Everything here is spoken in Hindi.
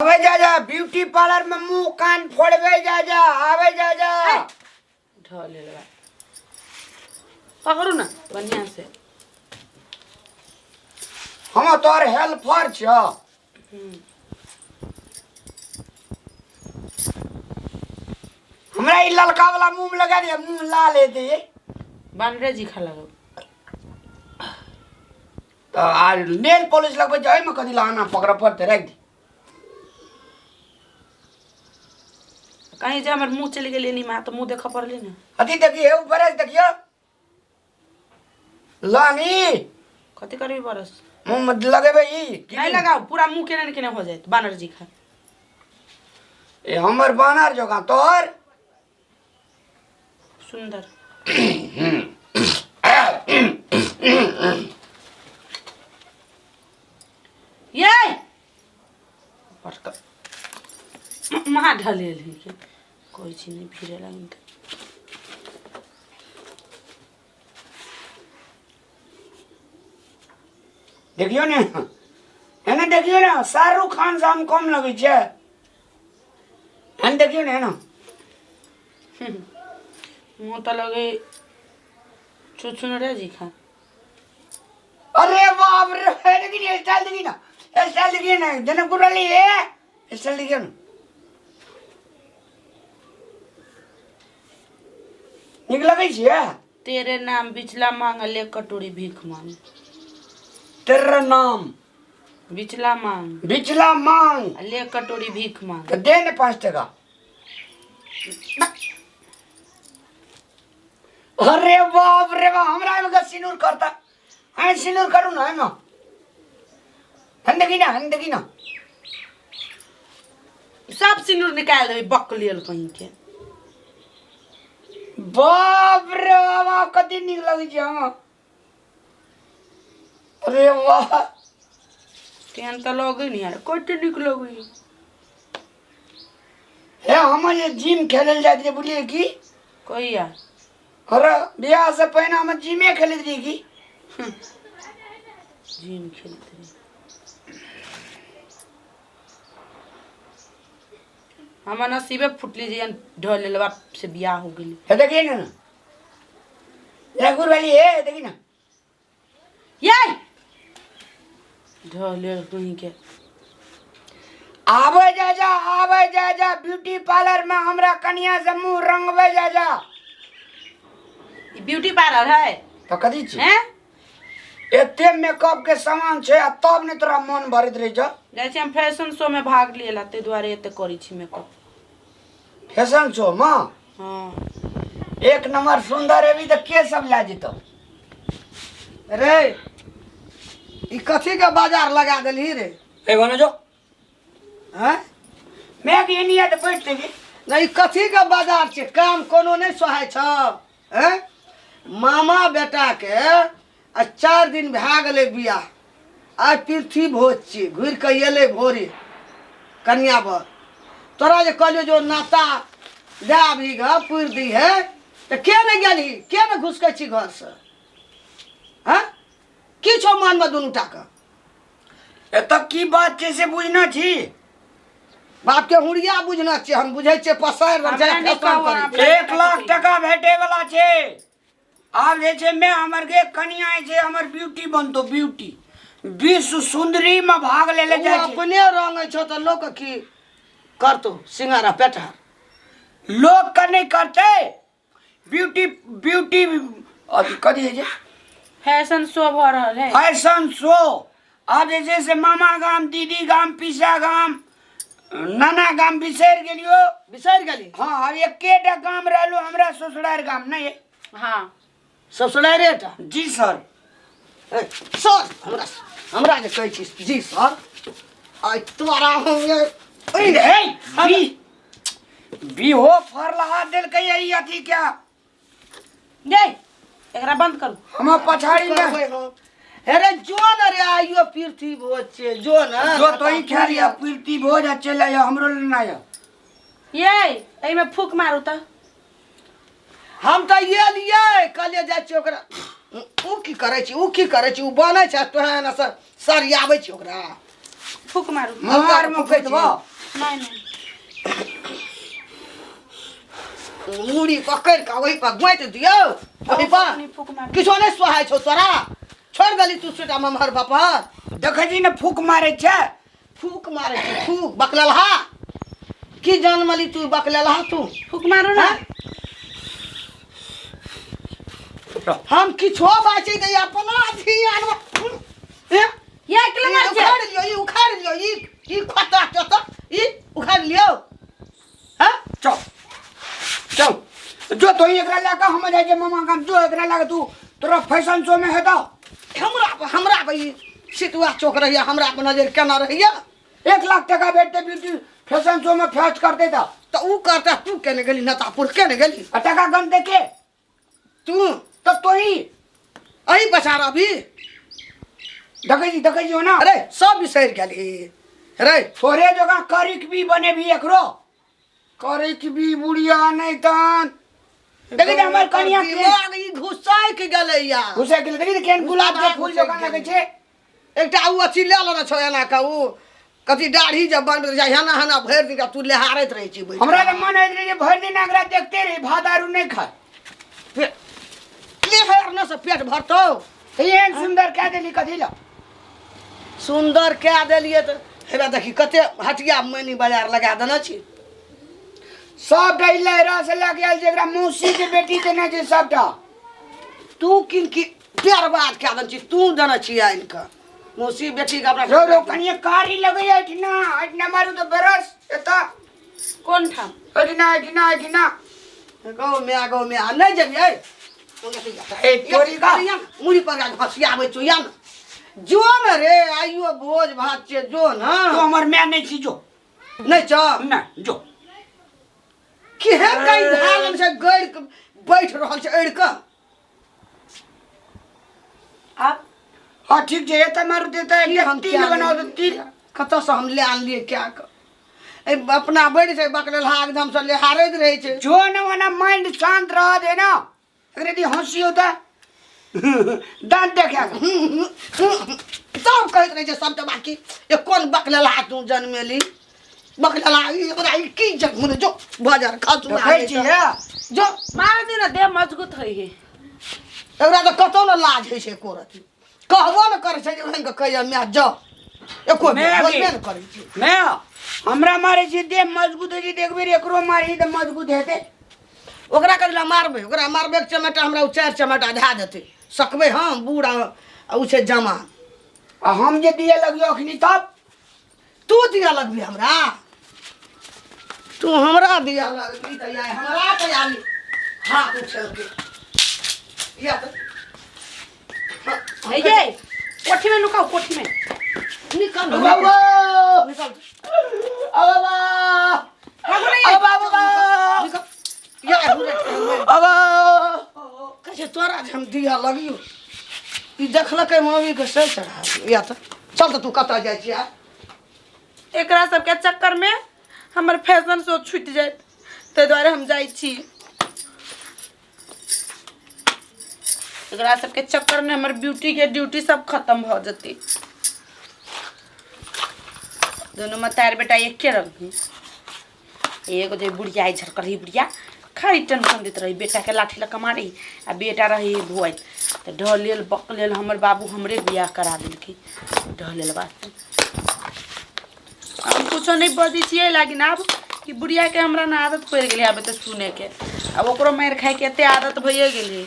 आवे जा जा ब्यूटी पार्लर में मुंह कान फोड़वे जा जा आवे जा जा ढले लगा पकड़ू ना बढ़िया से हम तोर हेल्पर छ हमरा ई ललका वाला मुंह में लगा दे मुंह लाल है दे बानरे जी खा लगो तो आ नेल पॉलिश लगबे जाय में कदी लाना पकड़ पड़ते रख दे कहीं जे हमर मुंह चली गेली नी मां तो मुंह देखा पड़ले ना अति देखिए ऊपर है देखियो लानी कथि करबी बरस मुंह में लगेबे ई नहीं लगाओ पूरा मुंह केने केने हो जाए बानर जी खा ए हमर बानर जोगा तोर सुंदर ये पटका महा ढले ले कोई चीज नहीं फिरे लगे देखियो ने एने देखियो ना शाहरुख खान से हम कम लगे छे एने देखियो ने ना मुंह तो लगे चुचुन रे जी खा अरे बाप रे देखी ना स्टाइल देखी ना स्टाइल देखिए ना जनकपुर वाली है स्टाइल देखियो ना निक लगे छे तेरे नाम बिचला मांग ले कटोरी भीख मांग तेरा नाम बिचला मांग बिचला मांग ले कटोरी भीख मांग तो दे ने 5 टका अरे बाप रे बाप हमरा में सिनूर करता मैं सिनूर करूँ ना मैं हंदगी ना सब सिंदूर निकाल दे बकलियल कहीं के बाप रे बाप कति निक लगे छे हम अरे वाह तेन तो लगे नहीं यार कति निक लगे हे हम ये जिम खेलल जात रे बुलिए की कोई यार अरे बियाह से पहले हम जिमे खेलत रही की जिम खेलते रहे हमार नसीबे फुटली जी ढोले लबा से बियाह हो गेली है देखिए ना रघुर वाली है देखी ना ये ढोले कहीं के आवे जा जा ब्यूटी पार्लर में हमरा कन्या से मुंह रंगवे जा जा ब्यूटी पार्लर है तो कथी छे हैं एते मेकअप के सामान छे आ तब ने तोरा मन भरित रही छ जाय छी हम फैशन शो में भाग लिएला ते द्वारे एते करी छी मेकअप फैशन शो मां हां एक नंबर सुंदर है भी तो के सब ला जितो रे ई कथी के बाजार लगा देली रे ए बनो जो हैं मैं के नहीं है तो बैठ लेगी नहीं कथी के बाजार छे काम कोनो नहीं सहाय छ हैं मामा बेटा के आ 4 दिन भा गेले बियाह आज पृथ्वी भोज छी घुर के एले भोरे कन्या बर तोरा जे कहलियो जो नाता ले आबी ग पुर दी है तो के नहीं गेली के न घुसकै छी घर से हैं की छो मन में दुनू टाका ए तो की बात छे से बुझना छी बाप के हुड़िया बुझना छे हम बुझै छे पसार हमरा नहीं कहवा, करी 1 लाख टका भेटे वाला छे आब जे छे मैं हमर के कन्या छे हमर ब्यूटी बनतो ब्यूटी विश्व सुंदरी में भाग ले ले वो जाय छे अपने रंग छो तो लोग की करतो सिंगारा पेटा लोग का नहीं करते ब्यूटी ब्यूटी कथी है जे फैशन शो भ रहल है फैशन शो अब जैसे से मामा गाम दीदी गाम पीसा गाम नाना गाम बिसर गेलियो बिसर गेली हाँ अब एकेटा गाम रहलो हमरा ससुरार गाम नहीं है हां ससुरारे टा जी सर सर हमरा जे कहै छी जी सर आई तोरा हम ये बिहो फरला दिल के यही अथी क्या ये एकरा बंद करू हम पछाड़ी में अरे जो न रे आइयो पृथ्वी भोज छे जो न जो तो ही खा लिया पीरती भोज चले आया हमरो लेना आया ये एई में फूक मारू त हम तो ये लिए कले जाय छी ओकरा ऊ की करे छी ऊ बने छ तो है न सर सर आबै छी ओकरा फूक मारू मार में फूक देबो नहीं नहीं मुड़ी पकड़ के वही पर गोइत दियो वही पर नहीं फूक मारू किछो नहीं सोहाय छौ तोरा छोड़ गली तू सुटा ममहर बापा देखे जी ने फूक मारे छे फूक मारे छी फूक बकललहा की जन्मली तू बकललहा तू फूक मारू ना हम किछो बाचे गई अपना ध्यान ये अकेले मार छे उखाड़ लियो ई खता तो ई उखाड़ लियो हां चल चल जो तो एकरा लाका हम जाए मामा काम जो एकरा लाका तू तोरा फैशन शो में है तो हमरा भाई सितुआ चौक रहिया हमरा पर नजर केना रहिया 1 लाख टका बेटे ब्यूटी फैशन शो में फर्स्ट कर देता तो ऊ करता तू केने गेली नतापुर केने गेली टका गन दे के तू तो ही अही बचार अभी देखे जी हो ना अरे सब बिसर गेली रे थोड़े जगह करिक भी बने भी एकरो करिक भी बुढ़िया नहीं तन देखे जी हमर कनिया के दिमाग ई घुसाई के गेलै या घुसे के देखे जी केन गुलाब के फूल जगह लगे छे एकटा ऊ अथी ले लेना छौ एना का ऊ कथी दाढ़ी जब बन जाय हना हना भर दिन तू लेहारत रही छी हमरा के मन है जे भर दिन अगरा देखते रही भात आरू नहीं खाए लेहार न से पेट भरतो ये सुंदर कह देली कथी ला सुंदर कह देलिए तो हेबा देखी कते हटिया मैनी बाजार लगा देना छी सब गई लहरा से लग गया जेकरा मौसी के बेटी देना छै सबटा तू किन की प्यार बात क्या दन छी तू देना छी इनका मौसी बेटी का रो अपना कनिया कारी लगे इतना मारू तो बरस एता कौन ठाम इतना गौ में नहीं जबिए ए चोरी का मुड़ी पर फसिया आवे छु या जो न रे आइयो भोज भात छे जो न तो हमर मैं नहीं छी जो नहीं छ ना जो कि है कई धालन से गड़ के बैठ रहल छे एड़ के आप हाँ ठीक छै एता मारू देता है हम तीन बनाओ तो तीन कत से हम ले आन लिए क्या कर ए अपना बैठ से बकरल हा एकदम से लेहारत रहे छे जो न वना माइंड शांत रह दे ना अगर यदि हंसी होता दांत देखा सब कहत रहे छे सब तो बाकी ये कौन बकलला तू जन्मेली बकलला ई की जन्म जो बाजार खातू देखै छी है जो मार दे ना दे मजबूत है ये एकरा तो कतो न लाज है छे कोरत कहबो न करे छे जे के कहिया मैं जा एको मैं बोलबे भी- न करे छे मैं हमरा मारे छी दे मजबूत है जी देखबे एकरो मारी तो मजबूत हेते ओकरा कदिला मारबे ओकरा मारबे के चमेटा हमरा उ चार चमेटा धा देते सकबे हम बूढ़ा उ छे जवान आ हम जे दिए लगियो अखनी तब तू दिया लगबी हमरा तू हमरा दिया लगबी त या हमरा त यानी हाथ उछल के या त है ये कोठी में लुकाओ कोठी में निकल बाबा निकल बाबा भागो नहीं बाबा निकल या हुरे बाबा कहे तोरा जे हम दिया लगियो ई देखलकै मम्मी के सर चढ़ा या त चल त तू कत जाय छी यार एकरा सबके चक्कर में हमर फैशन शो छूट जाए ते द्वारे हम जाई छी एकरा सबके चक्कर में हमर ब्यूटी के ड्यूटी सब खत्म भ जती दोनों में तार बेटा एक के रंग एगो जे बुढ़िया है झरकर ही बुढ़िया खाली टेंशन देत रही बेटा के लाठी लका मारी आ बेटा रही भुआई तो ढलेल बकलेल हमर बाबू हमरे बियाह करा देलखी ढलेल बात हम कुछो नहीं बजी छिए लेकिन अब कि बुढ़िया के हमरा ना आदत पड़ गेलै आबे तो सुने के अब ओकरो मार खाए के एते आदत भइए गेलै